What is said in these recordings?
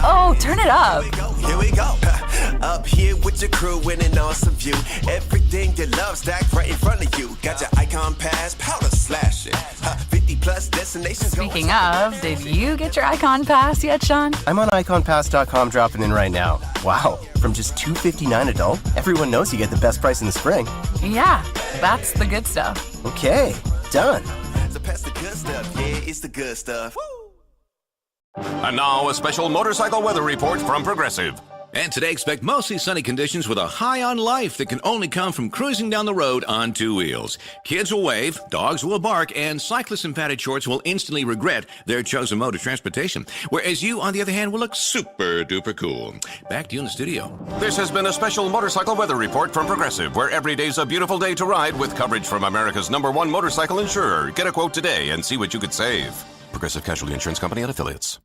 Oh, turn it up. Here we go. Up here with your crew in an awesome view. Everything you love stacked right in front of you. Got your icon pass, powder slash it. 50 plus destinations. Speaking of, did you get your Icon Pass yet, Sean? I'm on iconpass.com dropping in right now. Wow, from just $259 adult, everyone knows you get the best price in the spring. Yeah, that's the good stuff. Okay, done. So pass the good stuff, yeah, it's the good stuff. And now a special motorcycle weather report from Progressive. And today expect mostly sunny conditions with a high on life that can only come from cruising down the road on two wheels. Kids will wave, dogs will bark, and cyclists in padded shorts will instantly regret their chosen mode of transportation. Whereas you, on the other hand, will look super duper cool. Back to you in the studio. This has been a special motorcycle weather report from Progressive, where every day's a beautiful day to ride with coverage from America's #1 motorcycle insurer. Get a quote today and see what you could save. Progressive Casualty Insurance Company and Affiliates.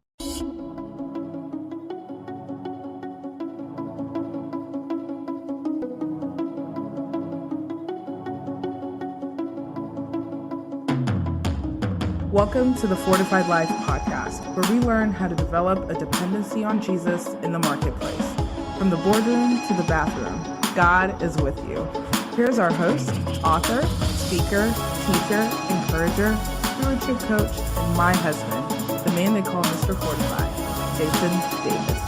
Welcome to the Fortified Life podcast, where we learn how to develop a dependency on Jesus in the marketplace. From the boardroom to the bathroom, God is with you. Here's our host, author, speaker, teacher, encourager, stewardship coach, and my husband, the man they call Mr. Fortified, Jason Davis.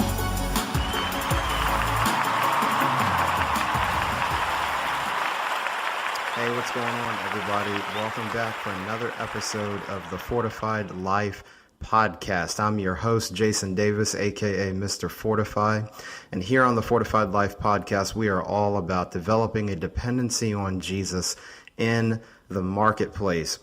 Hey, what's going on, everybody? Welcome back for another episode of the Fortified Life podcast. I'm your host, Jason Davis, aka Mr. Fortify. And here on the Fortified Life podcast, we are all about developing a dependency on Jesus in the marketplace.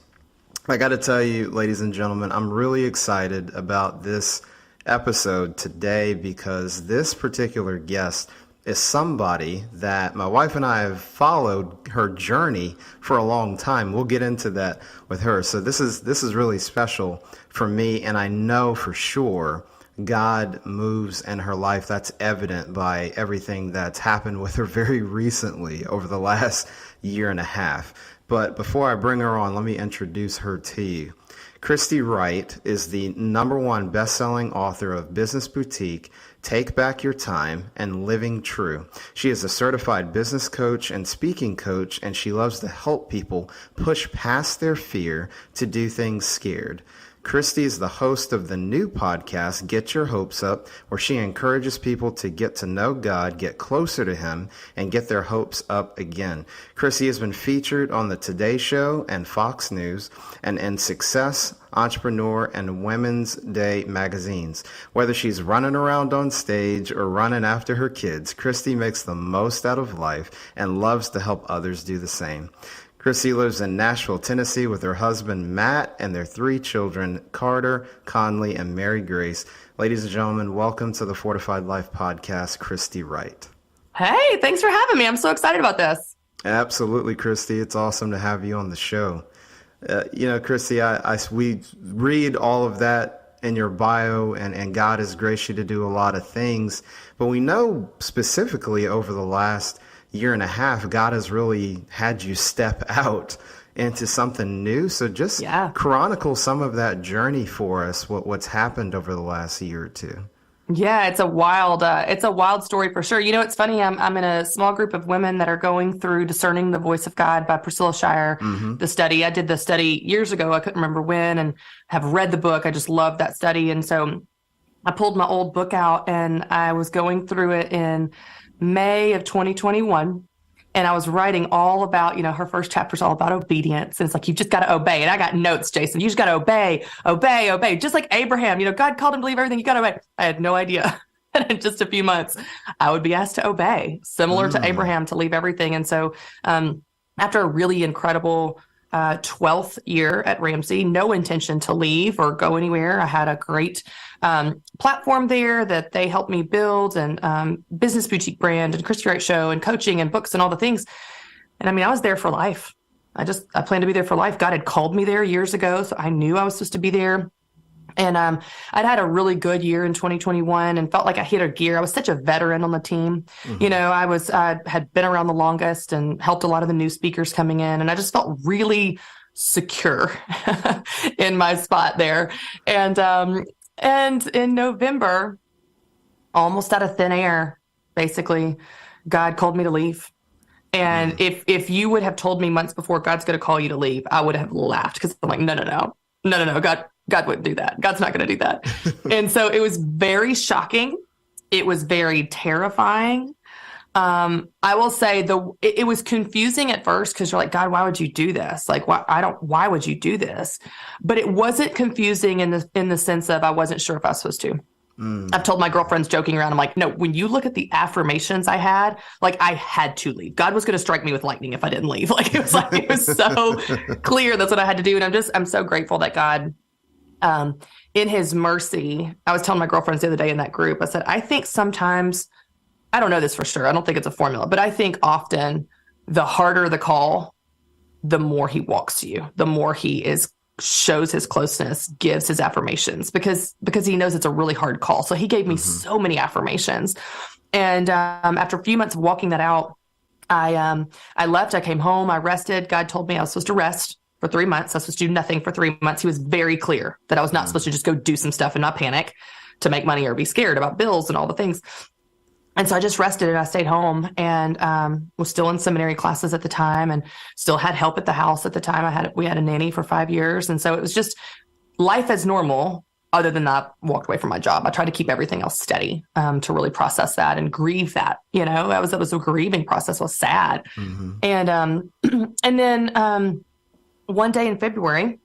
I got to tell you, ladies and gentlemen, I'm really excited about this episode today because this particular guest is somebody that my wife and I have followed her journey for a long time. We'll get into that with her. So this is really special for me, and I know for sure God moves in her life. That's evident by everything that's happened with her very recently over the last year and a half. But before I bring her on, let me introduce her to you. Christy Wright is the #1 bestselling author of Business Boutique, Take Back Your Time, and Living True. She is a certified business coach and speaking coach, and she loves to help people push past their fear to do things scared. Christy is the host of the new podcast, Get Your Hopes Up, where she encourages people to get to know God, get closer to Him, and get their hopes up again. Christy has been featured on the Today Show and Fox News, and in Success, Entrepreneur, and Women's Day magazines. Whether she's running around on stage or running after her kids, Christy makes the most out of life and loves to help others do the same. Christy lives in Nashville, Tennessee with her husband, Matt, and their 3 children, Carter, Conley, and Mary Grace. Ladies and gentlemen, welcome to the Fortified Life podcast, Christy Wright. Hey, thanks for having me. I'm so excited about this. Absolutely, Christy. It's awesome to have you on the show. Christy, we read all of that in your bio, and God has graced you to do a lot of things. But we know specifically over the last year and a half, God has really had you step out into something new. So just chronicle some of that journey for us, what's happened over the last year or two. Yeah, it's a wild story for sure. You know, it's funny. I'm in a small group of women that are going through Discerning the Voice of God by Priscilla Shirer, the study. I did the study years ago. I couldn't remember when, and have read the book. I just love that study. And so I pulled my old book out and I was going through it in May of 2021. And I was writing all about, her first chapter is all about obedience. And it's like, you've just got to obey. And I got notes, Jason. You just got to obey. Just like Abraham, God called him to leave everything. You got to obey. I had no idea. And in just a few months, I would be asked to obey, similar to Abraham, to leave everything. And so after a really incredible 12th year at Ramsey, no intention to leave or go anywhere. I had a great platform there that they helped me build, and business boutique brand and Christy Wright show and coaching and books and all the things. And I was there for life. I planned to be there for life. God had called me there years ago, so I knew I was supposed to be there. And I'd had a really good year in 2021 and felt like I hit a gear. I was such a veteran on the team. I had been around the longest and helped a lot of the new speakers coming in. And I just felt really secure in my spot there. And And in November, almost out of thin air, basically, God called me to leave. And if you would have told me months before God's going to call you to leave, I would have laughed, because I'm like, no. God wouldn't do that. God's not going to do that. And so it was very shocking. It was very terrifying. I will say it was confusing at first, because you're like, God, why would you do this? Like, why would you do this? But it wasn't confusing in the sense of I wasn't sure if I was supposed to. I've told my girlfriends joking around, I'm like, no, when you look at the affirmations I had, like, I had to leave. God was going to strike me with lightning if I didn't leave. Like, it was so clear that's what I had to do. And I'm so grateful that God, in his mercy, I was telling my girlfriends the other day in that group, I said, I think sometimes, I don't know this for sure, I don't think it's a formula, but I think often the harder the call, the more he walks to you, the more he shows his closeness, gives his affirmations, because he knows it's a really hard call. So he gave me so many affirmations. And after a few months of walking that out, I left, I came home, I rested. God told me I was supposed to rest for 3 months. I was supposed to do nothing for 3 months. He was very clear that I was not supposed to just go do some stuff and not panic to make money or be scared about bills and all the things. And so I just rested and I stayed home, and was still in seminary classes at the time, and still had help at the house at the time. We had a nanny for 5 years. And so it was just life as normal, other than that, walked away from my job. I tried to keep everything else steady, to really process that and grieve that, that was a grieving process. I was sad. And then one day in February,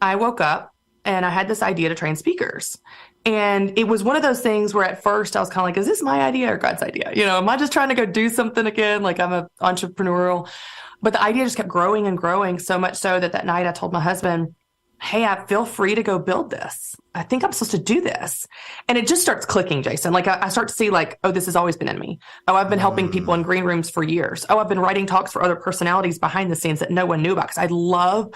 I woke up and I had this idea to train speakers. And it was one of those things where at first I was kind of like, is this my idea or God's idea? Am I just trying to go do something again? Like, I'm an entrepreneurial. But the idea just kept growing and growing, so much so that night I told my husband, hey, I feel free to go build this. I think I'm supposed to do this. And it just starts clicking, Jason. Like, I start to see, like, oh, this has always been in me. Oh, I've been helping people in green rooms for years. Oh, I've been writing talks for other personalities behind the scenes that no one knew about, because I love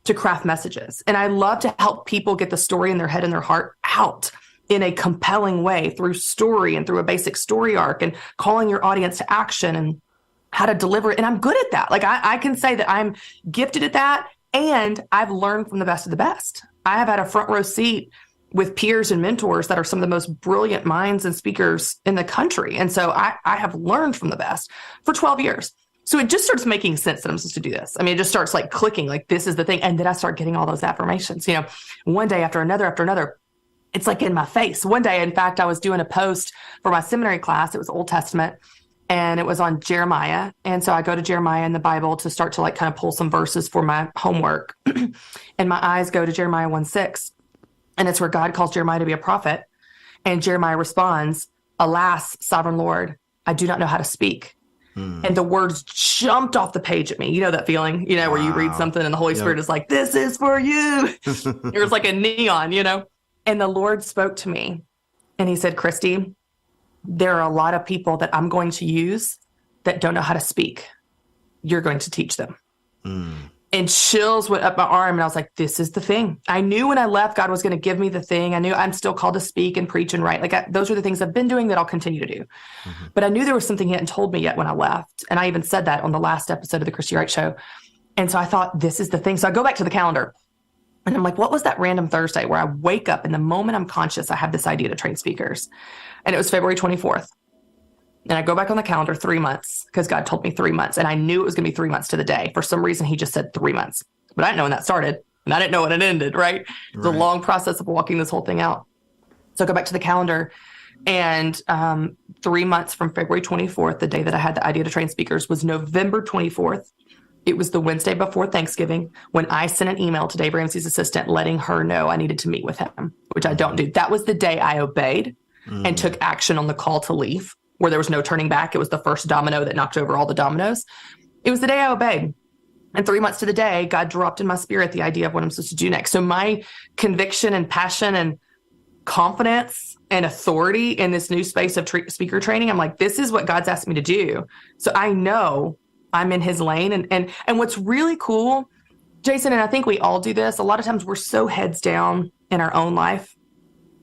to craft messages. And I love to help people get the story in their head and their heart out in a compelling way through story and through a basic story arc, and calling your audience to action and how to deliver it. And I'm good at that. Like, I can say that I'm gifted at that. And I've learned from the best of the best. I have had a front row seat with peers and mentors that are some of the most brilliant minds and speakers in the country. And so I have learned from the best for 12 years. So it just starts making sense that I'm supposed to do this. I mean, it just starts like clicking, like, this is the thing. And then I start getting all those affirmations, one day after another. It's like in my face. One day, in fact, I was doing a post for my seminary class. It was Old Testament, and it was on Jeremiah. And so I go to Jeremiah in the Bible to start to like kind of pull some verses for my homework. And my eyes go to Jeremiah 1:6. And it's where God calls Jeremiah to be a prophet. And Jeremiah responds, alas, sovereign Lord, I do not know how to speak. And the words jumped off the page at me. You know that feeling, where you read something and the Holy Spirit is like, this is for you. It was like a neon, And the Lord spoke to me and he said, Christy, there are a lot of people that I'm going to use that don't know how to speak. You're going to teach them. And chills went up my arm, and I was like, this is the thing. I knew when I left, God was going to give me the thing. I knew I'm still called to speak and preach and write. Like, those are the things I've been doing that I'll continue to do. But I knew there was something he hadn't told me yet when I left. And I even said that on the last episode of the Christy Wright Show. And so I thought, this is the thing. So I go back to the calendar and I'm like, what was that random Thursday where I wake up and the moment I'm conscious, I have this idea to train speakers? And it was February 24th. And I go back on the calendar 3 months, because God told me 3 months. And I knew it was going to be 3 months to the day. For some reason, he just said 3 months. But I didn't know when that started. And I didn't know when it ended, right? It's a long process of walking this whole thing out. So I go back to the calendar. And 3 months from February 24th, the day that I had the idea to train speakers, was November 24th. It was the Wednesday before Thanksgiving when I sent an email to Dave Ramsey's assistant letting her know I needed to meet with him, which I don't do. That was the day I obeyed and took action on the call to leave, where there was no turning back. It was the first domino that knocked over all the dominoes. It was the day I obeyed. And 3 months to the day, God dropped in my spirit the idea of what I'm supposed to do next. So my conviction and passion and confidence and authority in this new space of speaker training, I'm like, this is what God's asked me to do. So I know I'm in his lane. And what's really cool, Jason, and I think we all do this, a lot of times we're so heads down in our own life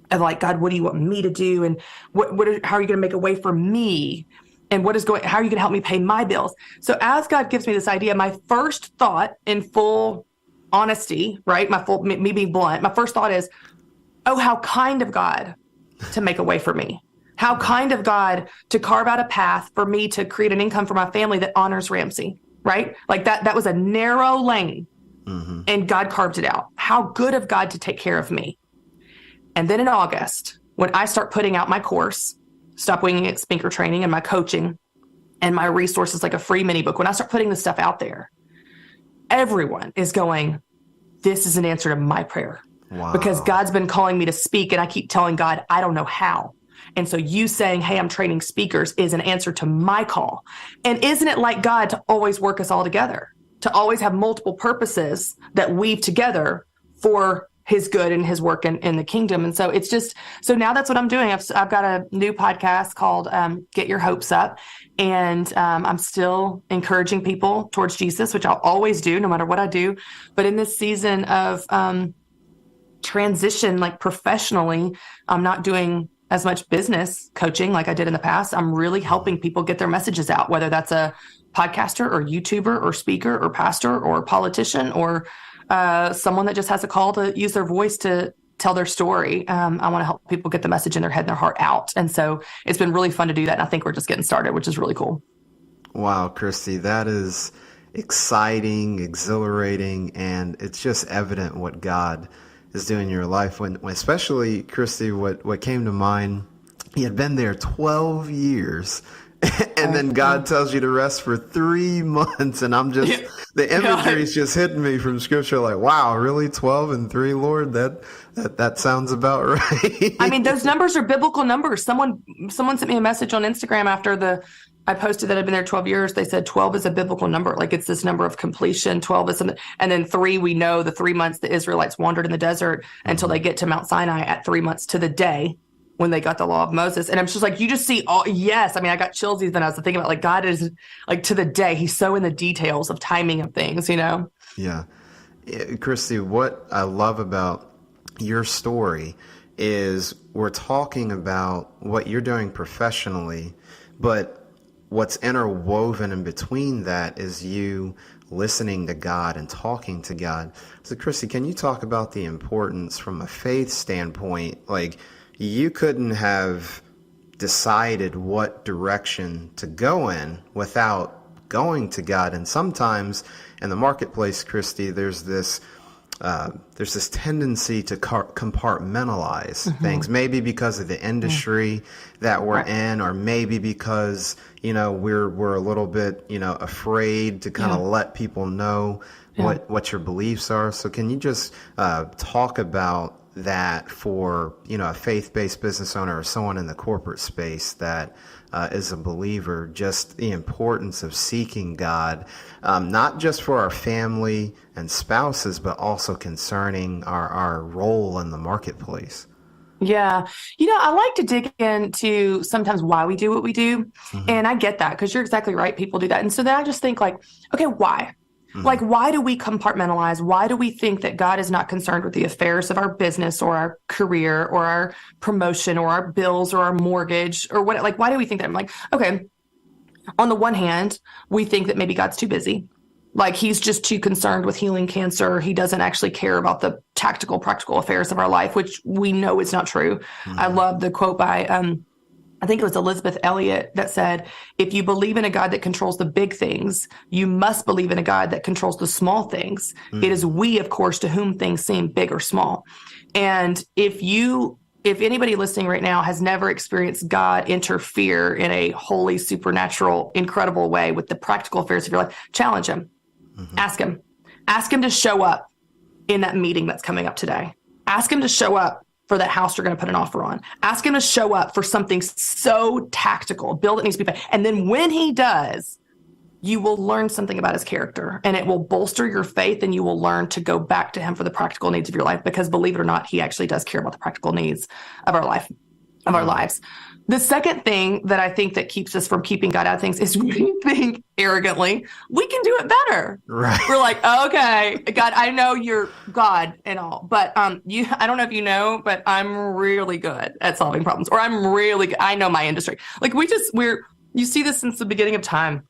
of like, God, what do you want me to do? And how are you going to make a way for me? And how are you going to help me pay my bills? So as God gives me this idea, my first thought, in full honesty, right? Me being blunt, my first thought is, oh, how kind of God to make a way for me. How kind of God to carve out a path for me to create an income for my family that honors Ramsey, right? Like that was a narrow lane, and God carved it out. How good of God to take care of me. And then in August, when I start putting out my course, Stop Winging It Speaker Training, and my coaching and my resources like a free mini book, when I start putting this stuff out there, everyone is going, this is an answer to my prayer. Wow. Because God's been calling me to speak, and I keep telling God, I don't know how. And so you saying, hey, I'm training speakers is an answer to my call. And isn't it like God to always work us all together, to always have multiple purposes that weave together for his good and his work in the kingdom? And so it's just, so now that's what I'm doing. I've got a new podcast called Get Your Hopes Up. And I'm still encouraging people towards Jesus, which I'll always do no matter what I do. But in this season of transition, like professionally, I'm not doing as much business coaching like I did in the past. I'm really helping people get their messages out, whether that's a podcaster or YouTuber or speaker or pastor or politician or someone that just has a call to use their voice to tell their story. I want to help people get the message in their head and their heart out. And so it's been really fun to do that. And I think we're just getting started, which is really cool. Wow, Christy, that is exciting, exhilarating, and it's just evident what God is doing in your life. When especially, Christy, what came to mind, you had been there 12 years and then God tells you to rest for 3 months. And I'm just, the imagery is just hitting me from scripture. Like, wow, really 12 and 3, Lord? That sounds about right. I mean, those numbers are biblical numbers. Someone sent me a message on Instagram after I posted that I've been there 12 years. They said 12 is a biblical number. Like it's this number of completion. 12 is something. And then 3, we know the 3 months the Israelites wandered in the desert until they get to Mount Sinai at 3 months to the day when they got the law of Moses. And I'm just like, you just see all, yes. I mean, I got chills even as I think about like God is like to the day. He's so in the details of timing of things, you know? Yeah. Christy, what I love about your story is we're talking about what you're doing professionally, but what's interwoven in between that is you listening to God and talking to God. So, Christy, can you talk about the importance from a faith standpoint? Like, you couldn't have decided what direction to go in without going to God. And sometimes in the marketplace, Christy, there's this tendency to compartmentalize things, maybe because of the industry that we're in, or maybe because, we're a little bit, afraid to kind of let people know what your beliefs are. So can you just talk about that for, a faith-based business owner or someone in the corporate space that is a believer, just the importance of seeking God, not just for our family and spouses, but also concerning our role in the marketplace? Yeah. I like to dig into sometimes why we do what we do. And I get that because you're exactly right. People do that. And so then I just think like, okay, why? Like, why do we compartmentalize? Why do we think that God is not concerned with the affairs of our business or our career or our promotion or our bills or our mortgage or what? Like, why do we think that? I'm like, okay, on the one hand, we think that maybe God's too busy. Like he's just too concerned with healing cancer. He doesn't actually care about the tactical, practical affairs of our life, which we know is not true. I love the quote by, I think it was Elizabeth Elliot that said, if you believe in a God that controls the big things, you must believe in a God that controls the small things. It is we, of course, to whom things seem big or small. And if anybody listening right now has never experienced God interfere in a holy, supernatural, incredible way with the practical affairs of your life, challenge him. Ask him to show up in that meeting that's coming up today. Ask him to show up for that house you're going to put an offer on. Ask him to show up for something so tactical, a bill that needs to be paid. And then when he does, you will learn something about his character and it will bolster your faith, and you will learn to go back to him for the practical needs of your life, because believe it or not, he actually does care about the practical needs of our life, of our lives. The second thing that I think that keeps us from keeping God out of things is we think arrogantly we can do it better. Right. We're like, okay, God, I know you're God and all, but I don't know if you know, but I'm really good at solving problems, or I know my industry. Like you see this since the beginning of time.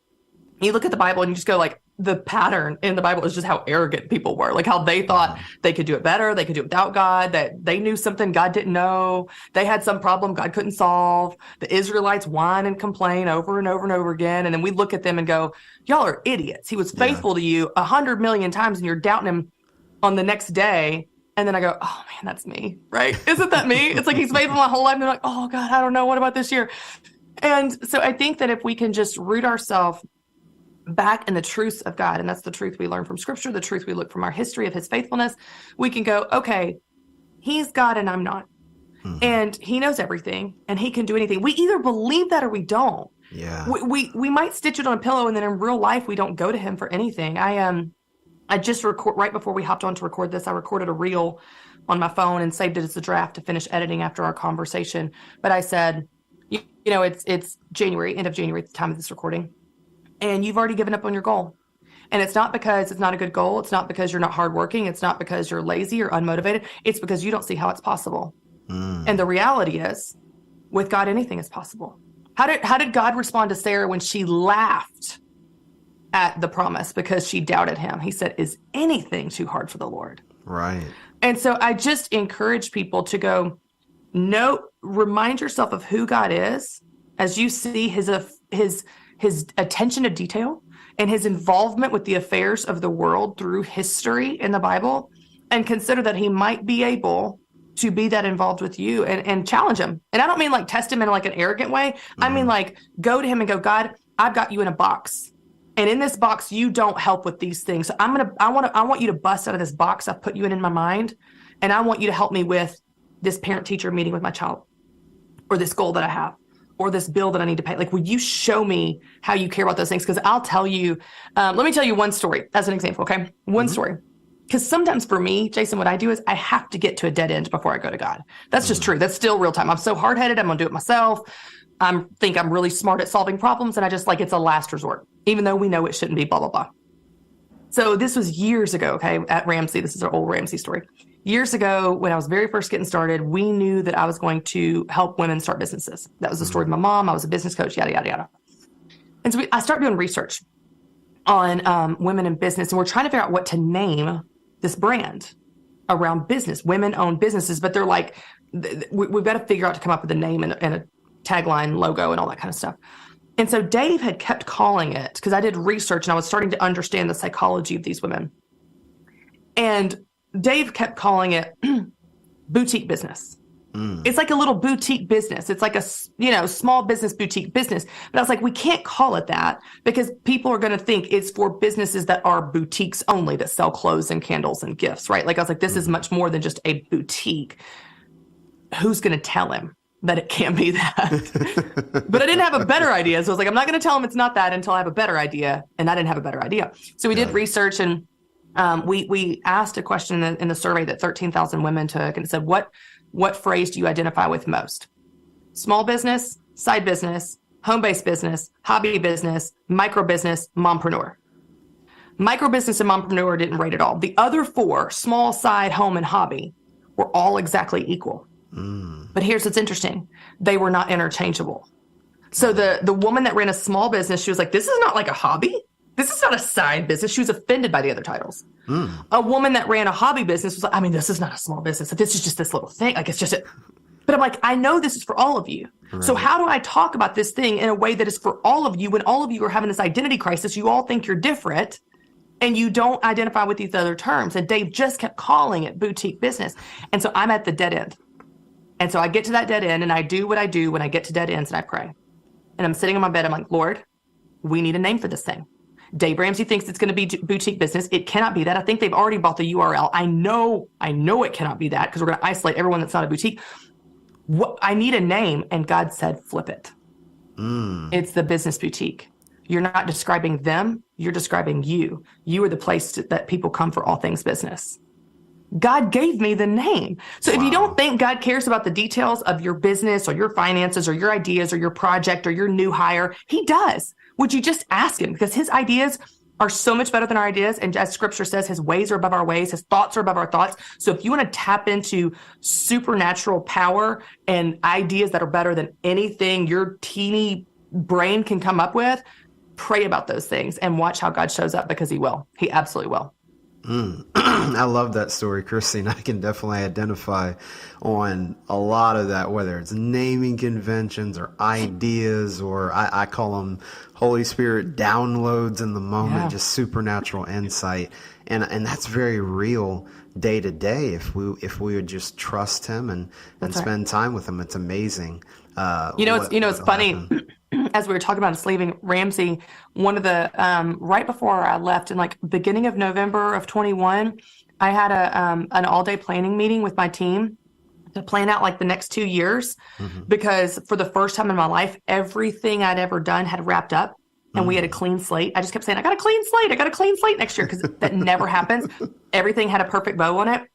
You look at the Bible and you just go like, the pattern in the Bible is just how arrogant people were, like how they thought they could do it better. They could do it without God, that they knew something God didn't know. They had some problem God couldn't solve. The Israelites whine and complain over and over and over again. And then we look at them and go, y'all are idiots. He was faithful to you 100 million times and you're doubting him on the next day. And then I go, oh man, that's me, right? Isn't that me? It's like he's faithful my whole life. And they're like, oh God, I don't know. What about this year? And so I think that if we can just root ourselves back in the truths of God, and that's the truth we learn from Scripture, the truth we look from our history of his faithfulness, we can go, okay, he's God and I'm not. And he knows everything and he can do anything. We either believe that or we don't. Yeah. We might stitch it on a pillow and then in real life, we don't go to him for anything. I just right before we hopped on to record this, I recorded a reel on my phone and saved it as a draft to finish editing after our conversation. But I said, you know, it's January, end of January at the time of this recording, and you've already given up on your goal. And it's not because it's not a good goal. It's not because you're not hardworking. It's not because you're lazy or unmotivated. It's because you don't see how it's possible. And the reality is, with God, anything is possible. How did God respond to Sarah when she laughed at the promise because she doubted him? He said, is anything too hard for the Lord? Right. And so I just encourage people to go, no, remind yourself of who God is as you see his attention to detail and his involvement with the affairs of the world through history in the Bible, and consider that he might be able to be that involved with you and challenge him. And I don't mean like test him in like an arrogant way. I mean like go to him and go, God, I've got you in a box. And in this box, you don't help with these things. So I want you to bust out of this box I've put you in my mind. And I want you to help me with this parent-teacher meeting with my child, or this goal that I have, or this bill that I need to pay. Like, will you show me how you care about those things? Because I'll tell you, let me tell you one story as an example, okay? One story. Because sometimes for me, Jason, what I do is I have to get to a dead end before I go to God. That's just true. That's still real time. I'm so hard-headed. I'm going to do it myself. I think I'm really smart at solving problems. And I just like, it's a last resort, even though we know it shouldn't be, blah, blah, blah. So this was years ago, okay, at Ramsey. This is our old Ramsey story. Years ago, when I was very first getting started, we knew that I was going to help women start businesses. That was the story of my mom. I was a business coach, yada, yada, yada. And so I started doing research on women in business. And we're trying to figure out what to name this brand around business, women-owned businesses. But they're like, we've got to figure out to come up with a name and a tagline, logo, and all that kind of stuff. And so Dave had kept calling it, because I did research and I was starting to understand the psychology of these women. And Dave kept calling it boutique business. It's like a little boutique business. It's like a, small business boutique business. But I was like, we can't call it that, because people are going to think it's for businesses that are boutiques only, that sell clothes and candles and gifts, right? Like I was like, this is much more than just a boutique. Who's going to tell him that it can't be that? But I didn't have a better idea. So I was like, I'm not going to tell him it's not that until I have a better idea. And I didn't have a better idea. So we did research, and we asked a question in the survey that 13,000 women took, and said, what phrase do you identify with most? Small business, side business, home-based business, hobby business, micro business, mompreneur. Micro business and mompreneur didn't rate at all. The other four, small, side, home, and hobby, were all exactly equal. But here's what's interesting. They were not interchangeable. So the woman that ran a small business, she was like, this is not like a hobby. This is not a side business. She was offended by the other titles. A woman that ran a hobby business was like, I mean, this is not a small business. This is just this little thing. Like, it's just it. But I'm like, I know this is for all of you. Right. So how do I talk about this thing in a way that is for all of you, when all of you are having this identity crisis? You all think you're different, and you don't identify with these other terms. And Dave just kept calling it boutique business. And so I'm at the dead end. And so I get to that dead end, and I do what I do when I get to dead ends, and I pray. And I'm sitting on my bed. I'm like, Lord, we need a name for this thing. Dave Ramsey thinks it's going to be boutique business. It cannot be that. I think they've already bought the URL. I know it cannot be that, because we're going to isolate everyone that's not a boutique. I need a name. And God said, flip it. It's the business boutique. You're not describing them. You're describing you. You are the place that people come for all things business. God gave me the name. So if you don't think God cares about the details of your business or your finances or your ideas or your project or your new hire, he does. Would you just ask him? Because his ideas are so much better than our ideas. And as scripture says, his ways are above our ways. His thoughts are above our thoughts. So if you want to tap into supernatural power and ideas that are better than anything your teeny brain can come up with, pray about those things and watch how God shows up, because he will. He absolutely will. I love that story, Christine. I can definitely identify on a lot of that, whether it's naming conventions or ideas, or I call them Holy Spirit downloads in the moment, just supernatural insight. And that's very real day to day if we would just trust him and spend time with him. It's amazing. It's funny. As we were talking about us leaving, Ramsey, one of the right before I left in like beginning of November of 21, I had an all-day planning meeting with my team to plan out like the next 2 years, because for the first time in my life, everything I'd ever done had wrapped up and we had a clean slate. I just kept saying, I got a clean slate. I got a clean slate next year, because that never happens. Everything had a perfect bow on it.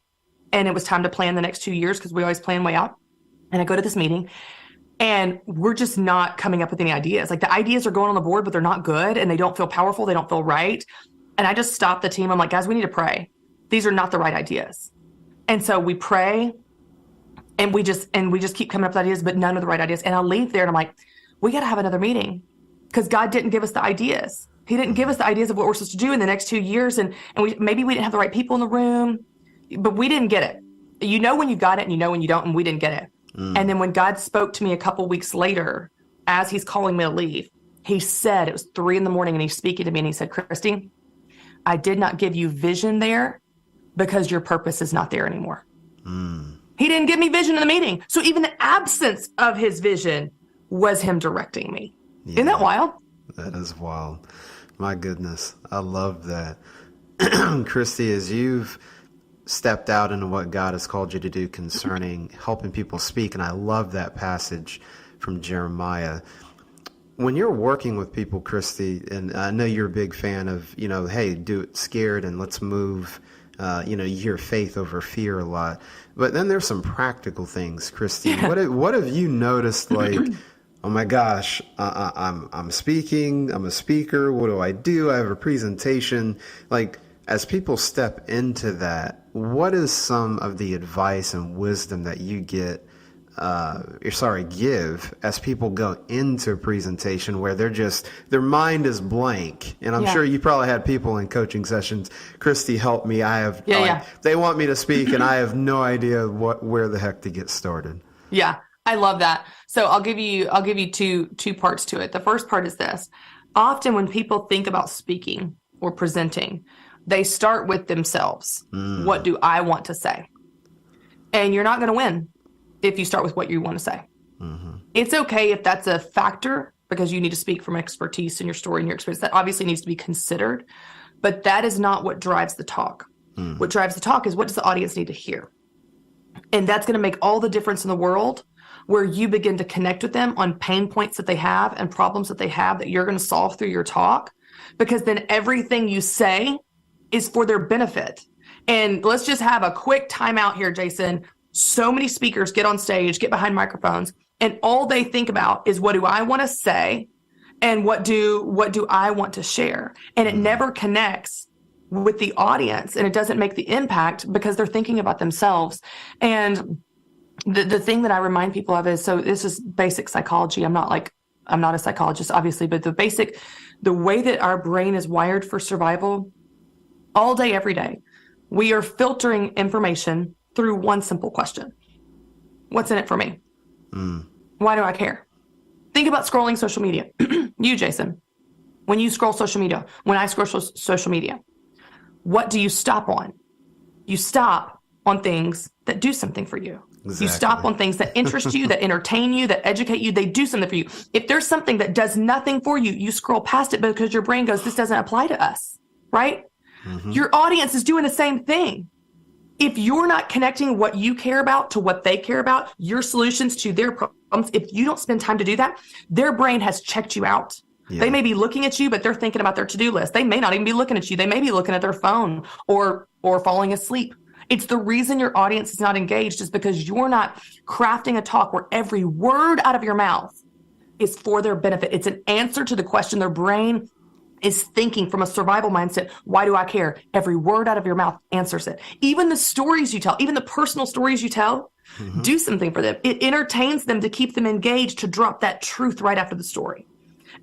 And it was time to plan the next 2 years, because we always plan way out. And I go to this meeting, and we're just not coming up with any ideas. Like, the ideas are going on the board, but they're not good, and they don't feel powerful. They don't feel right. And I just stopped the team. I'm like, guys, we need to pray. These are not the right ideas. And so we pray, and we just keep coming up with ideas, but none of the right ideas. And I'll leave there, and I'm like, we got to have another meeting, because God didn't give us the ideas. He didn't give us the ideas of what we're supposed to do in the next 2 years. And maybe we didn't have the right people in the room, but we didn't get it. You know when you got it, and you know when you don't, and we didn't get it. And then when God spoke to me a couple weeks later, as he's calling me to leave, he said, it was 3 a.m, and he's speaking to me, and he said, Christy, I did not give you vision there because your purpose is not there anymore. He didn't give me vision in the meeting. So even the absence of his vision was him directing me. Yeah, isn't that wild? That is wild. My goodness. I love that. Christy, as you've stepped out into what God has called you to do concerning helping people speak, and I love that passage from Jeremiah. When you're working with people, Christy, and I know you're a big fan of, hey, do it scared and let's move. You hear faith over fear a lot. But then there's some practical things, Christy. What have you noticed, like, oh my gosh, I'm speaking, I'm a speaker, what do? I have a presentation. Like, as people step into that, what is some of the advice and wisdom that you give as people go into a presentation where their mind is blank? And I'm sure you probably had people in coaching sessions, Christy, help me. They want me to speak and I have no idea where the heck to get started. Yeah, I love that. So I'll give you two parts to it. The first part is this. Often when people think about speaking or presenting, they start with themselves. What do I want to say? And you're not going to win if you start with what you want to say. It's okay if that's a factor, because you need to speak from expertise in your story and your experience. That obviously needs to be considered, but that is not what drives the talk. What drives the talk is, what does the audience need to hear? And that's going to make all the difference in the world, where you begin to connect with them on pain points that they have and problems that they have that you're going to solve through your talk, because then everything you say is for their benefit. And let's just have a quick timeout here, Jason. So many speakers get on stage, get behind microphones, and all they think about is, what do I want to say? And what do I want to share? And it never connects with the audience, and it doesn't make the impact because they're thinking about themselves. And the thing that I remind people of is, so this is basic psychology. I'm not a psychologist, obviously, but the way that our brain is wired for survival, all day, every day, we are filtering information through one simple question. What's in it for me? Why do I care? Think about scrolling social media. You, Jason, when you scroll social media, when I scroll social media, what do you stop on? You stop on things that do something for you. Exactly. You stop on things that interest you, that entertain you, that educate you. They do something for you. If there's something that does nothing for you, you scroll past it because your brain goes, this doesn't apply to us, right? Your audience is doing the same thing. If you're not connecting what you care about to what they care about, your solutions to their problems, if you don't spend time to do that, their brain has checked you out. Yeah. They may be looking at you, but they're thinking about their to-do list. They may not even be looking at you. They may be looking at their phone or falling asleep. It's the reason your audience is not engaged is because you're not crafting a talk where every word out of your mouth is for their benefit. It's an answer to the question their brain is thinking from a survival mindset. Why do I care? Every word out of your mouth answers it. Even the stories you tell, even the personal stories you tell, do something for them. It entertains them to keep them engaged, to drop that truth right after the story.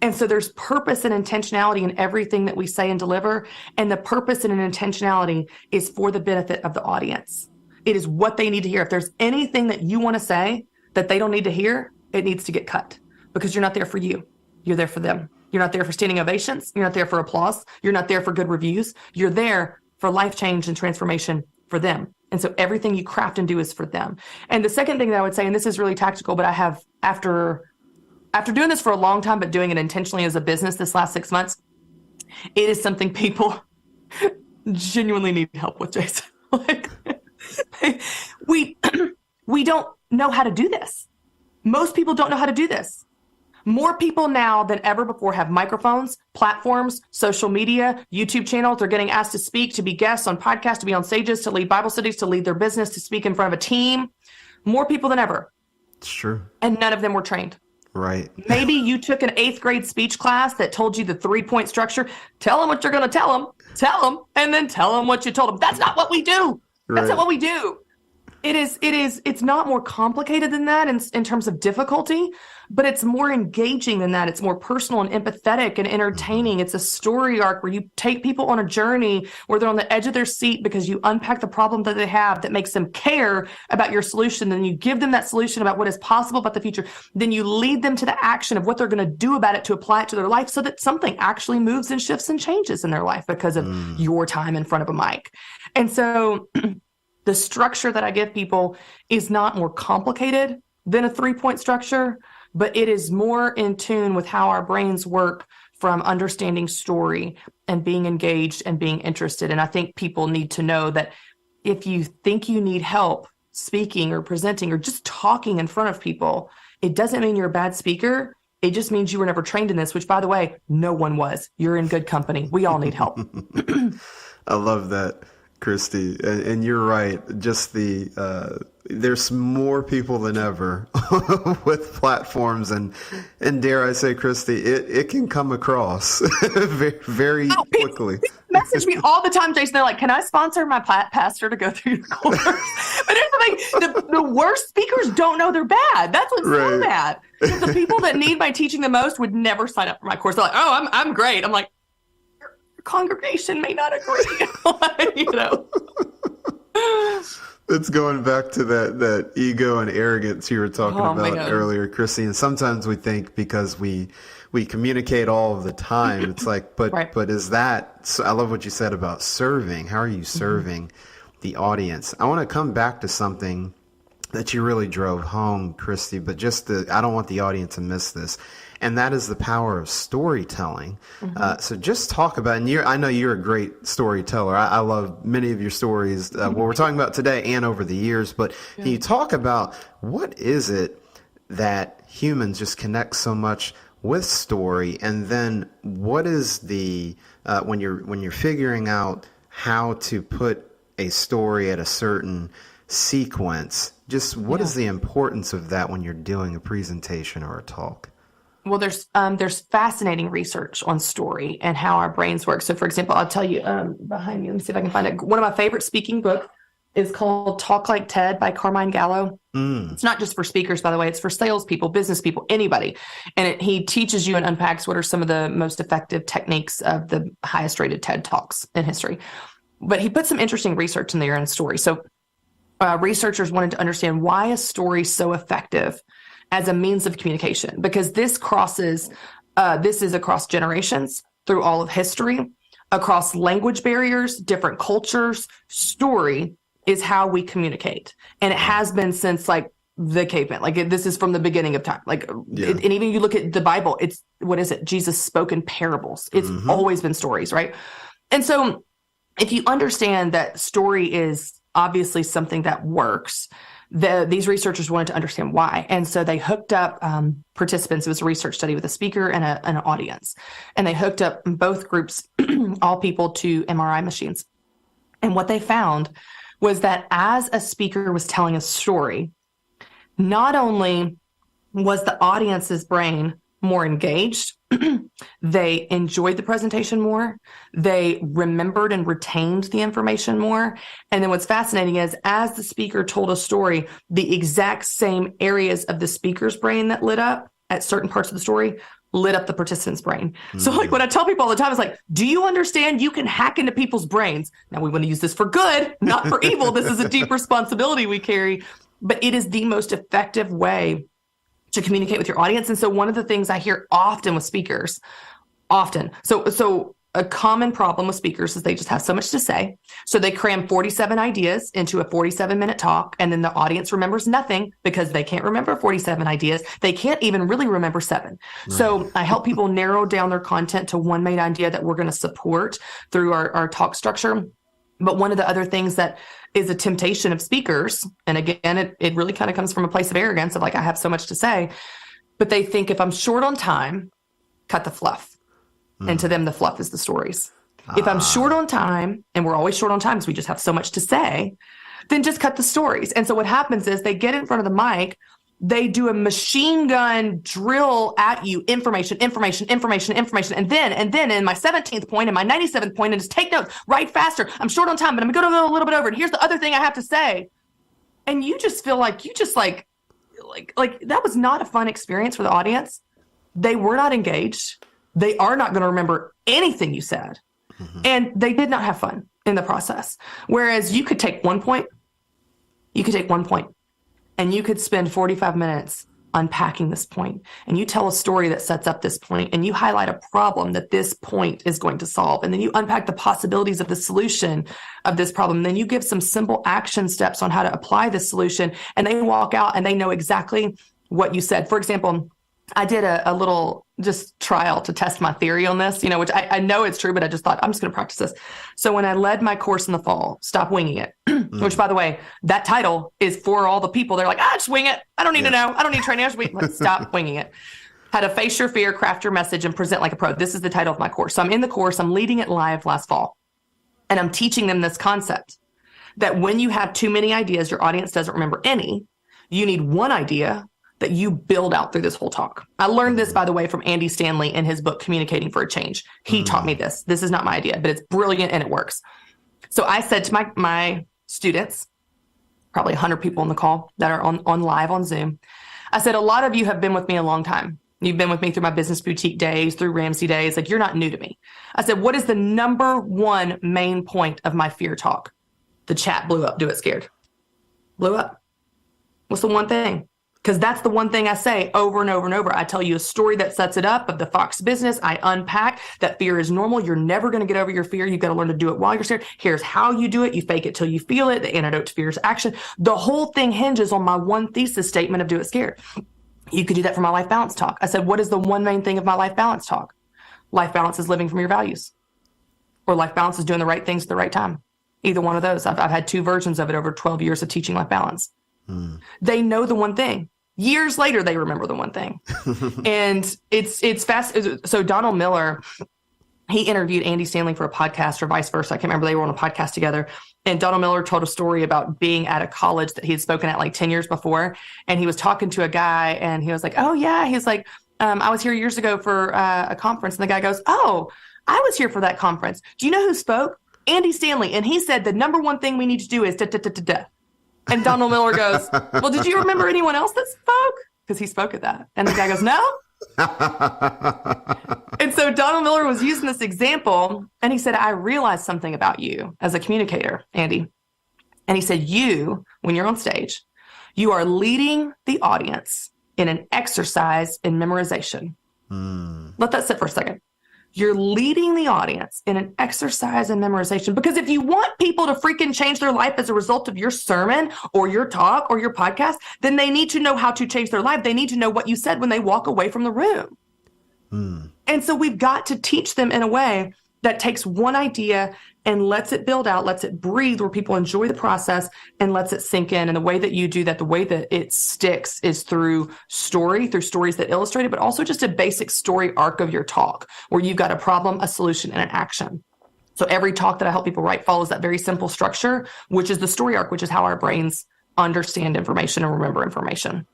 And so there's purpose and intentionality in everything that we say and deliver. And the purpose and an intentionality is for the benefit of the audience. It is what they need to hear. If there's anything that you want to say that they don't need to hear, it needs to get cut, because you're not there for you. You're there for them. You're not there for standing ovations. You're not there for applause. You're not there for good reviews. You're there for life change and transformation for them. And so everything you craft and do is for them. And the second thing that I would say, and this is really tactical, but I have, after doing this for a long time, but doing it intentionally as a business this last 6 months, it is something people genuinely need help with, Jason. Like, we don't know how to do this. Most people don't know how to do this. More people now than ever before have microphones, platforms, social media, YouTube channels. They're getting asked to speak, to be guests on podcasts, to be on stages, to lead Bible studies, to lead their business, to speak in front of a team. More people than ever. It's true. And none of them were trained. Right. Maybe you took an 8th grade speech class that told you the 3-point structure. Tell them what you're going to tell them. Tell them, and then tell them what you told them. That's not what we do. That's not what we do. It's not more complicated than that in terms of difficulty, but it's more engaging than that. It's more personal and empathetic and entertaining. It's a story arc where you take people on a journey where they're on the edge of their seat because you unpack the problem that they have that makes them care about your solution. Then you give them that solution about what is possible about the future. Then you lead them to the action of what they're going to do about it to apply it to their life so that something actually moves and shifts and changes in their life because of your time in front of a mic. And so the structure that I give people is not more complicated than a 3-point structure, but it is more in tune with how our brains work from understanding story and being engaged and being interested. And I think people need to know that if you think you need help speaking or presenting or just talking in front of people, it doesn't mean you're a bad speaker. It just means you were never trained in this, which, by the way, no one was. You're in good company. We all need help. I love that, Christy, and you're right. Just there's more people than ever with platforms, and dare I say, Christy, it can come across very quickly. People message me all the time, Jason. They're like, "Can I sponsor my pastor to go through your course?" But here's the thing: the worst speakers don't know they're bad. That's what's so bad. The people that need my teaching the most would never sign up for my course. They're like, "Oh, I'm great." I'm like, congregation may not agree. You know. It's going back to that ego and arrogance you were talking about earlier, Chrissy. And sometimes we think because we communicate all of the time, it's like, but is that? So I love what you said about serving. How are you serving the audience? I want to come back to something that you really drove home, Christy, but I don't want the audience to miss this. And that is the power of storytelling. So just talk about, and I know you're a great storyteller. I love many of your stories, what we're talking about today and over the years. But can you talk about what is it that humans just connect so much with story? And then what is the, when you're figuring out how to put a story at a certain sequence, just what is the importance of that when you're doing a presentation or a talk? Well, there's fascinating research on story and how our brains work. So, for example, I'll tell you behind me. Let me see if I can find it. One of my favorite speaking books is called Talk Like Ted by Carmine Gallo. It's not just for speakers, by the way. It's for salespeople, business people, anybody. And he teaches you and unpacks what are some of the most effective techniques of the highest rated TED Talks in history. But he put some interesting research in there on story. So researchers wanted to understand why a story is so effective as a means of communication, because this is across generations, through all of history, across language barriers, different cultures. Story is how we communicate. And it has been since like the caveman. This is from the beginning of time. And even you look at the Bible, Jesus spoke in parables. It's always been stories, right? And so if you understand that story is obviously something that works, these researchers wanted to understand why. And so they hooked up participants. It was a research study with a speaker and an audience. And they hooked up both groups, all people, to MRI machines. And what they found was that as a speaker was telling a story, not only was the audience's brain more engaged, they enjoyed the presentation more, they remembered and retained the information more. And then what's fascinating is as the speaker told a story, the exact same areas of the speaker's brain that lit up at certain parts of the story lit up the participant's brain. So like what I tell people all the time is like, do you understand you can hack into people's brains? Now we want to use this for good, not for evil. This is a deep responsibility we carry, but it is the most effective way to communicate with your audience. And so one of the things I hear often with speakers, so a common problem with speakers is they just have so much to say. So they cram 47 ideas into a 47-minute talk, and then the audience remembers nothing because they can't remember 47 ideas. They can't even really remember 7. Right. So I help people narrow down their content to one main idea that we're going to support through our talk structure. But one of the other things that is a temptation of speakers, and again, it really kind of comes from a place of arrogance of like, I have so much to say, but they think if I'm short on time, cut the fluff. And to them, the fluff is the stories. If I'm short on time, and we're always short on time because we just have so much to say, then just cut the stories. And so what happens is they get in front of the mic, they do a machine gun drill at you, information. And then in my 17th point and my 97th point, and just take notes, write faster. I'm short on time, but I'm going to go a little bit over. And here's the other thing I have to say. And you just feel like like that was not a fun experience for the audience. They were not engaged. They are not going to remember anything you said. And they did not have fun in the process. Whereas you could take one point, and you could spend 45 minutes unpacking this point, and you tell a story that sets up this point, and you highlight a problem that this point is going to solve. And then you unpack the possibilities of the solution of this problem. And then you give some simple action steps on how to apply this solution. And they walk out and they know exactly what you said. For example, I did a little just trial to test my theory on this, which I know it's true, but I just thought I'm just going to practice this. So when I led my course in the fall, Stop Winging It, which by the way, that title is for all the people. They're like, just wing it. I don't need to know. I don't need training. Let's stop winging it. How to face your fear, craft your message, and present like a pro. This is the title of my course. So I'm in the course. I'm leading it live last fall. And I'm teaching them this concept that when you have too many ideas, your audience doesn't remember any. You need one idea that you build out through this whole talk. I learned this, by the way, from Andy Stanley in his book, Communicating for a Change. He taught me this. This is not my idea, but it's brilliant and it works. So I said to my students, probably 100 people on the call that are on live on Zoom, I said, a lot of you have been with me a long time. You've been with me through my business boutique days, through Ramsey days. Like, you're not new to me. I said, what is the number one main point of my fear talk? The chat blew up. Do it scared. Blew up. What's the one thing? Because that's the one thing I say over and over and over. I tell you a story that sets it up of the Fox business. I unpack that fear is normal. You're never going to get over your fear. You've got to learn to do it while you're scared. Here's how you do it. You fake it till you feel it. The antidote to fear is action. The whole thing hinges on my one thesis statement of do it scared. You could do that for my life balance talk. I said, what is the one main thing of my life balance talk? Life balance is living from your values. Or life balance is doing the right things at the right time. Either one of those. I've had 2 versions of it over 12 years of teaching life balance. They know the one thing. Years later, they remember the one thing. And it's fast. So Donald Miller, he interviewed Andy Stanley for a podcast or vice versa. I can't remember. They were on a podcast together. And Donald Miller told a story about being at a college that he had spoken at like 10 years before. And he was talking to a guy and he was like, oh yeah. He's like, I was here years ago for a conference. And the guy goes, oh, I was here for that conference. Do you know who spoke? Andy Stanley. And he said, the number one thing we need to do is da-da-da-da-da. And Donald Miller goes, well, did you remember anyone else that spoke? Because he spoke at that. And the guy goes, no. And so Donald Miller was using this example. And he said, I realized something about you as a communicator, Andy. And he said, you, when you're on stage, you are leading the audience in an exercise in memorization. Let that sit for a second. You're leading the audience in an exercise in memorization. Because if you want people to freaking change their life as a result of your sermon or your talk or your podcast, then they need to know how to change their life. They need to know what you said when they walk away from the room. And so we've got to teach them in a way that takes one idea and lets it build out, lets it breathe, where people enjoy the process and lets it sink in. And the way that you do that, the way that it sticks is through stories that illustrate it, but also just a basic story arc of your talk where you've got a problem, a solution, and an action. So every talk that I help people write follows that very simple structure, which is the story arc, which is how our brains understand information and remember information.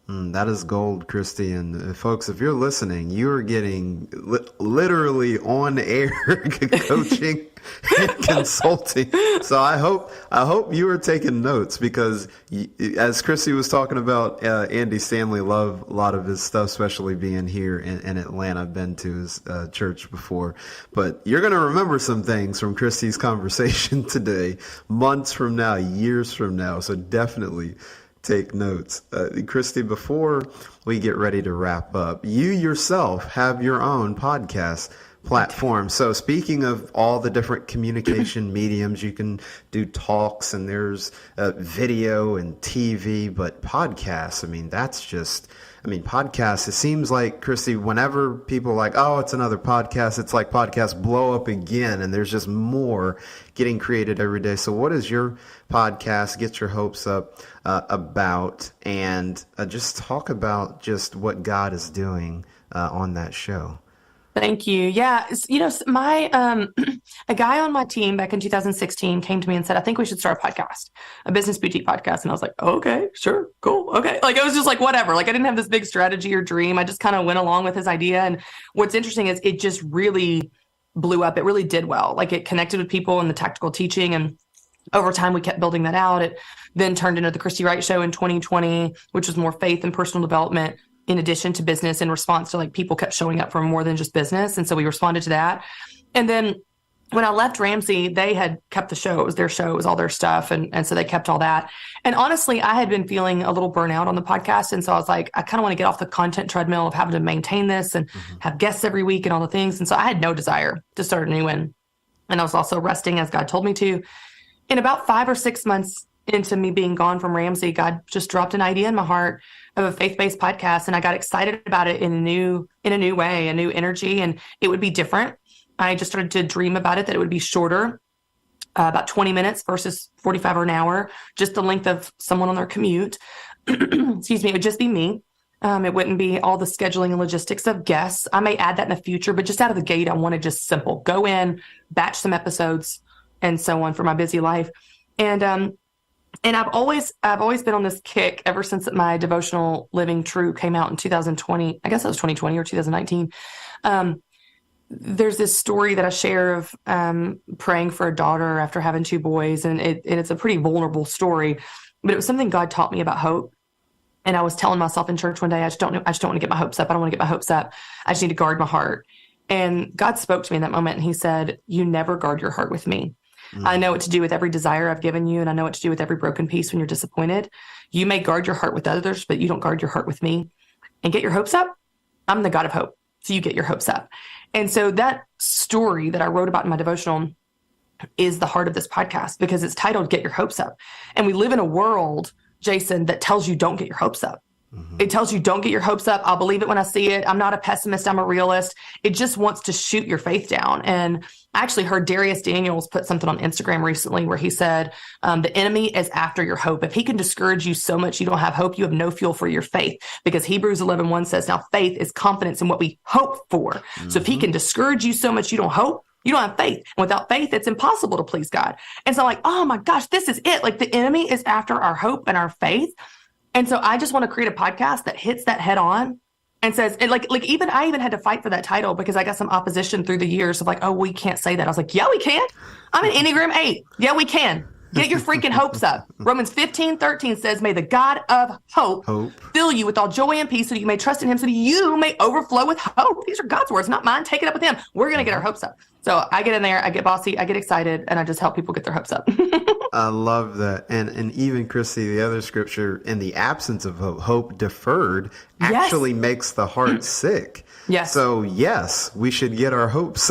That is gold, Christy. And folks, if you're listening, you are getting literally on air coaching and consulting. So I hope you are taking notes, because as Christy was talking about, Andy Stanley, love a lot of his stuff, especially being here in Atlanta. I've been to his church before, but you're going to remember some things from Christy's conversation today, months from now, years from now. So definitely take notes. Christy, before we get ready to wrap up, you yourself have your own podcast platform. So speaking of all the different communication mediums, you can do talks, and there's video and TV, but podcasts, podcasts, it seems like, Christy, whenever people are like, oh, it's another podcast, it's like podcasts blow up again, and there's just more getting created every day. So what is your podcast, Get Your Hopes Up, about? And just talk about just what God is doing on that show. Thank you. Yeah. My, a guy on my team back in 2016 came to me and said, I think we should start a podcast, a business boutique podcast. And I was like, okay, sure. Cool. Okay. Like, it was just like, whatever. Like, I didn't have this big strategy or dream. I just kind of went along with his idea. And what's interesting is it just really blew up. It really did well. Like, it connected with people in the tactical teaching. And over time, we kept building that out. It then turned into the Christy Wright Show in 2020, which was more faith and personal development in addition to business, in response to, like, people kept showing up for more than just business. And so we responded to that. And then when I left Ramsey, they had kept the show. It was their show. It was all their stuff. And so they kept all that. And honestly, I had been feeling a little burnout on the podcast. And so I was like, I kind of want to get off the content treadmill of having to maintain this and have guests every week and all the things. And so I had no desire to start a new one. And I was also resting as God told me to. In about 5 or 6 months into me being gone from Ramsey, God just dropped an idea in my heart of a faith-based podcast. And I got excited about it in a new way, a new energy, and it would be different. I just started to dream about it, that it would be shorter, about 20 minutes versus 45 or an hour, just the length of someone on their commute. Excuse me. It would just be me. It wouldn't be all the scheduling and logistics of guests. I may add that in the future, but just out of the gate, I wanted just simple, go in, batch some episodes and so on for my busy life. And I've always been on this kick ever since my devotional Living True came out in 2020. I guess it was 2020 or 2019. There's this story that I share of praying for a daughter after having 2 boys, and it's a pretty vulnerable story, but it was something God taught me about hope. And I was telling myself in church one day, I just don't want to get my hopes up. I don't want to get my hopes up. I just need to guard my heart. And God spoke to me in that moment, and he said, you never guard your heart with me. I know what to do with every desire I've given you, and I know what to do with every broken piece when you're disappointed. You may guard your heart with others, but you don't guard your heart with me. And get your hopes up. I'm the God of hope. So you get your hopes up. And so that story that I wrote about in my devotional is the heart of this podcast, because it's titled Get Your Hopes Up. And we live in a world, Jason, that tells you don't get your hopes up. It tells you don't get your hopes up. I'll believe it when I see it. I'm not a pessimist. I'm a realist. It just wants to shoot your faith down. And I actually heard Darius Daniels put something on Instagram recently where he said, the enemy is after your hope. If he can discourage you so much you don't have hope, you have no fuel for your faith, because Hebrews 11:1 says, now faith is confidence in what we hope for. So if he can discourage you so much you don't hope, you don't have faith. And without faith, it's impossible to please God. And so, like, oh my gosh, this is it. Like, the enemy is after our hope and our faith. And so I just want to create a podcast that hits that head on and says, and I even had to fight for that title, because I got some opposition through the years of like, oh, we can't say that. I was like, yeah, we can. I'm an Enneagram 8. Yeah, we can. Get your freaking hopes up. Romans 15:13 says, may the God of hope fill you with all joy and peace, so that you may trust in him, so that you may overflow with hope. These are God's words, not mine. Take it up with him. We're going to get our hopes up. So I get in there, I get bossy, I get excited, and I just help people get their hopes up. I love that. And even, Christy, the other scripture, in the absence of hope deferred actually makes the heart sick. Yes. So, yes, we should get our hopes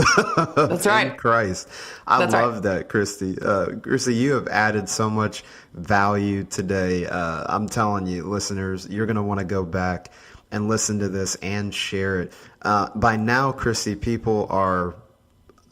That's right. in Christ. I love that, Christy. Christy, you have added so much value today. I'm telling you, listeners, you're going to want to go back and listen to this and share it. By now, Christy, people are,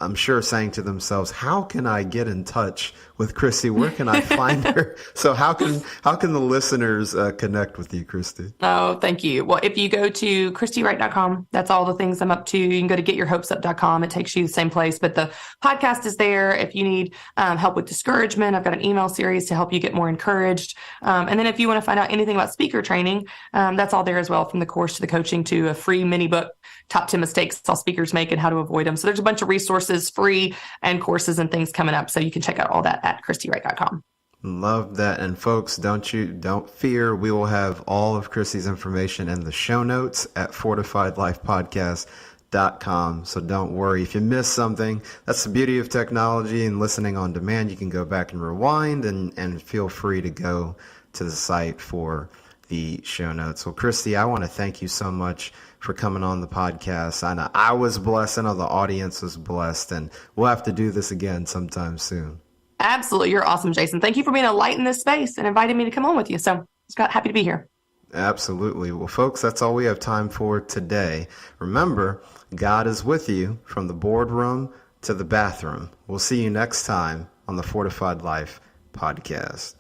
I'm sure, saying to themselves, how can I get in touch with Christy, where can I find her? So how can the listeners connect with you, Christy? Oh, thank you. Well, if you go to ChristyWright.com, that's all the things I'm up to. You can go to GetYourHopesUp.com. It takes you the same place, but the podcast is there. If you need help with discouragement, I've got an email series to help you get more encouraged. And then if you want to find out anything about speaker training, that's all there as well, from the course to the coaching to a free mini book, Top 10 Mistakes All Speakers Make and How to Avoid Them. So there's a bunch of resources, free, and courses and things coming up. So you can check out all that at ChristyWright.com. Love that. And folks, don't fear. We will have all of Christy's information in the show notes at fortifiedlifepodcast.com. So don't worry if you miss something. That's the beauty of technology and listening on demand. You can go back and rewind and feel free to go to the site for the show notes. Well, Christy, I want to thank you so much for coming on the podcast. I know I was blessed. I know the audience was blessed, and we'll have to do this again sometime soon. Absolutely. You're awesome, Jason. Thank you for being a light in this space and inviting me to come on with you. So Scott, happy to be here. Absolutely. Well, folks, that's all we have time for today. Remember, God is with you from the boardroom to the bathroom. We'll see you next time on the Fortified Life podcast.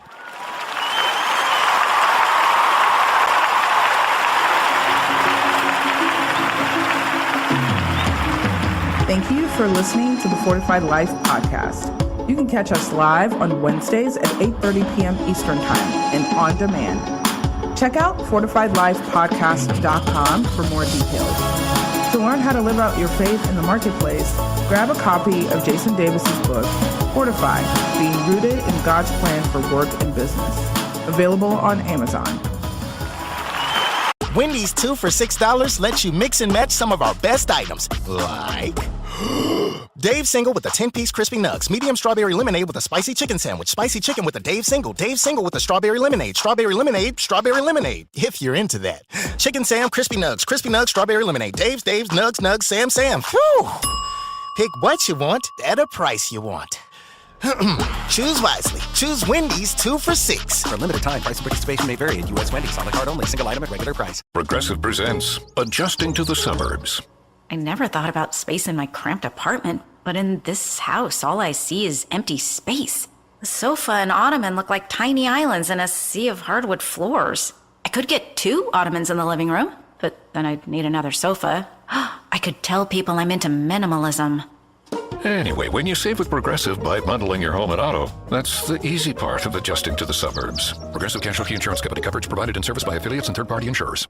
Thank you for listening to the Fortified Life podcast. You can catch us live on Wednesdays at 8:30 p.m. Eastern Time and on demand. Check out fortifiedlifepodcast.com for more details. To learn how to live out your faith in the marketplace, grab a copy of Jason Davis's book, Fortified, Being Rooted in God's Plan for Work and Business. Available on Amazon. Wendy's 2 for $6 lets you mix and match some of our best items, like Dave Single with a 10-piece crispy nugs, medium strawberry lemonade with a spicy chicken sandwich, spicy chicken with a Dave Single with a strawberry lemonade, strawberry lemonade, if you're into that. Chicken Sam, crispy nugs, strawberry lemonade, Dave's, nugs, Sam. Whew. Pick what you want at a price you want. Choose wisely. Choose Wendy's 2 for $6. For a limited time, price and participation may vary at U.S. Wendy's. On the card only. Single item at regular price. Progressive presents Adjusting to the Suburbs. I never thought about space in my cramped apartment, but in this house, all I see is empty space. The sofa and ottoman look like tiny islands in a sea of hardwood floors. I could get 2 ottomans in the living room, but then I'd need another sofa. I could tell people I'm into minimalism. Anyway, when you save with Progressive by bundling your home and auto, that's the easy part of adjusting to the suburbs. Progressive Casualty Insurance Company. Coverage provided in service by affiliates and third-party insurers.